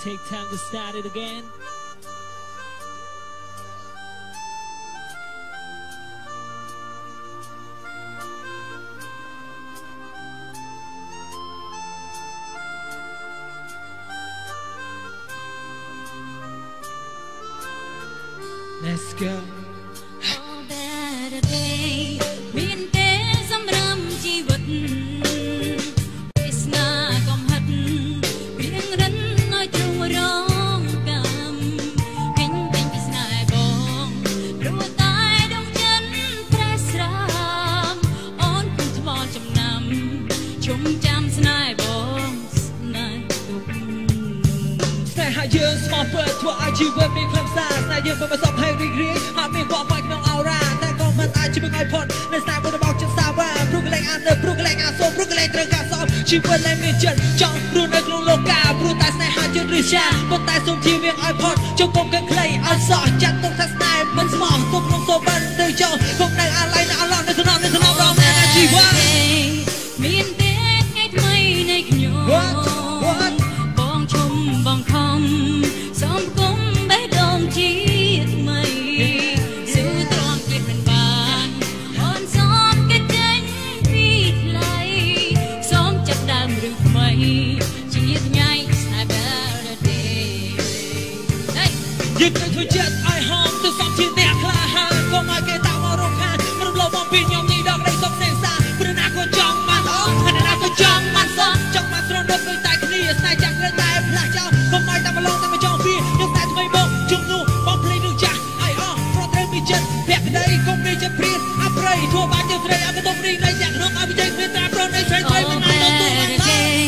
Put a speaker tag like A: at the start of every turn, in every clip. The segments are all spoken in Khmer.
A: Take time to start it again. Let's go.
B: Oh, better day. Miền tây sấm râm chi vật. Isna kom hắt. Riêng rắn nói chung rong cam. Kinh kinh isna bong. Rùa tai đông chân press ram. On cùng thọ chấm năm. Chung chăm snai bong snai tục.
A: តែហើយយើងស្មោះពិតធ្វើឲ្យជីវិតមានខ្លឹមសារតែយើងមិនប្រសពឲ្យរីករាយហើយមានความหมายក្នុងអោរ៉ាតែក៏មិនអាចជួយឲ្យផុតនៅស្នាមរបស់ចិត្តសាវ៉ាព្រោះកលែងអានព្រោះកលែងអាសូមព្រោះកលែងត្រូវការសោមជីវិតលែងមានចិត្តចង់រស់នៅក្នុងលោកាព្រោះតែស្នេហាជឿនឬចាប៉ុន្តែសូមជៀសវាងឲ្យផុតជុំកុំកឹងខ្លីឲ្យសោះចាត់ទុកថាស្នេហ៍មិនស្មោះទុកក្នុងសូបានទៅចោលគុំនៅអាឡៃនៅអឡោនៅក្នុងរំលែកជីវិត
B: មានទេថ្ងៃថ្មីនៃខ្ញុំបងឈុំបងខំសូមគុំបេះដូងជាថ្មីស៊ូត្រង់គិតមិនបានអូនសូមកិច្ចចេញពីថ្លៃសូមចាប់ដើមរឿងថ្មីជាថ្ងៃស្នេហ៍ better day
A: យើងត្រូវធ្វើចិត្តឲ្យហមទៅសំជាអ្នកក្លាហានកុំឲ្យគេតាមមករកខានមិនលោបងពីខ្ញុំនេះដល់ក្តីសុខសេសាព្រោះណាក៏ចង់បានអូហើយណាក៏ចង់បានសោះចង់បានស្រណុកដូចតែគ្នាស្នេហ៍ចាំងត្រូវតែផ្លាស់ចោលកុំឲ្យតែម្លងតែមកចង់ពីយើងតែថ្មីមកជុំនោះបងភ្លេងរឿងចាស់ឲ្យអស់ព្រោះត្រូវមានចិត្តភក្តីកុំមានចិត្តព្រានអប្រៃធ្វើបាច់យើងត្រូវឲ្យបន្ទប់រីកនៃអ្នកក្នុងឲ្យវិជ័យមានត្រាប្រណីស្រីស្រីមិនអាចទៅទូបានឡើយ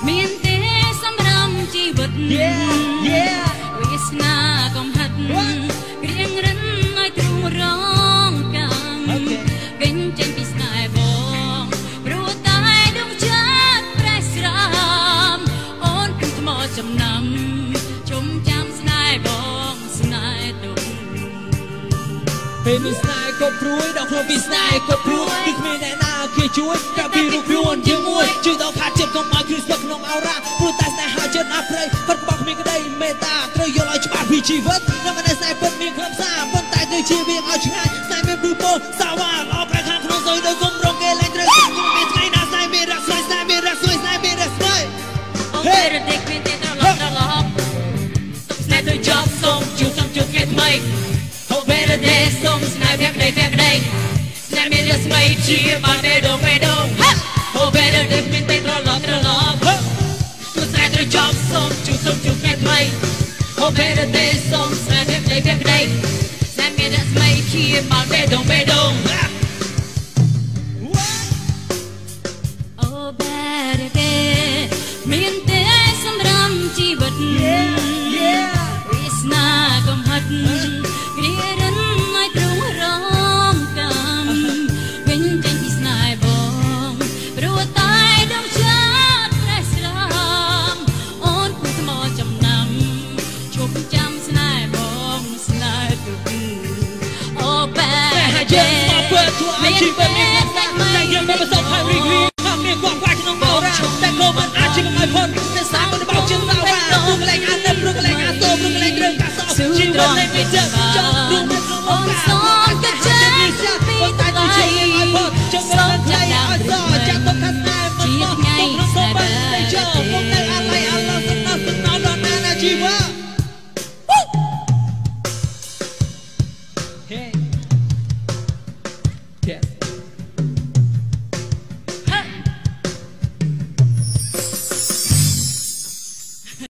B: មានទេសម្រាប់ជីវិត
A: Yeah
B: វាសនាកំហិតរៀងរិនឲ្យទ្រូងរងកម្មកេញចេញពីស្នេហ៍បងព្រោះតែដងចិត្តប្រេះស្រាមអូនគឺថ្មចំណាំជុំចាំស្នេហ៍បងស្នេហ៍ទុំ
A: ពេលមានស្នេហ៍ក៏ព្រួយដល់ខ្លួនពីស្នេហ៍ក៏ព្រួយគឺគ្មានអ្នកណាគេជួយកាពីរូបខ្លួនយើងមួយជួយដល់ខាត់ចិត្តកុំឲ្យគ្រីស្ទក្នុងអោរ៉ាព្រោះតែស្នេហាចិត្តអប្រៃគាត់បោះគ្មានក្តីមេត្តាត្រូវយល់ឲ្យច្បាស់ពីជីវិតនៅមិនស្នេហ៍ពិតមានខ្លឹមសារប៉ុន្តែត្រូវជៀសវាងឲ្យឆ្ងាយស្នេហ៍មានព្រឺពោសាវ៉ាល្អប្រែខាងក្នុងសុយដោយគុំរងគេលែងត្រូវគុំមានថ្ងៃណាស្នេហ៍មានរកស្រីស្នេហ៍មានរកស្រីស្នេហ៍មានរកស្រី
B: អូពេលតែគ្មានទេត្រឡប់ស្នេហ៍ទៅចប់សូមជួបគេថ្មីអូពេលតែសូមស្នេហ៍ភក្តីស្នេហ៍មានរស្មីជាបានបេះដូងអូពេលតែគ្មានទេត្រឡប់ស្នេហ៍ទៅចប់សូមជួបគេថ្មីអូពេលតែសូមស្នេហ៍ភក្តីស្នេហ៍មានរស្មីជាបានបេះដូងអូពេលតែមានទេសម្រាប់ជីវិតវាសនាកំហិតគ្រារិនឲ្យទ្រូងរងកម្មវិញចេញពីស្នេហ៍បងព្រោះតែដងចិត្តប្រេះស្រាមអូនគួរថ្មចំណាំជប់ចាំស្នេហ៍បងស្នេហ៍ទុកអូបែរ
A: យើងមកធ្វើឲ្យជីវិតមានតែយើងមិនប្រសពឲ្យរីករាយហើយមានความខ្វះក្នុងអោរ៉ាតែក៏មិនអាចជួយឲ្យផុតតែសារមិនបោកជើងសាវ៉ាព្រោះកលែងអានព្រោះកលែងអាសូមព្រោះកលែងត្រូវការសោះជីវិតលែងមានចិត្តចង់រស់នៅក្នុងអូនសូមតែចេញពីតែទៅជួយឲ្យផុតចង់មានใจឲ្យសោះចាក់ទុកថាស្នេហ៍មិនបោះក្នុងសូមបានតែចូលគុំនៅអាឡៃអាឡោសំណោដល់ណាជីវិត Hey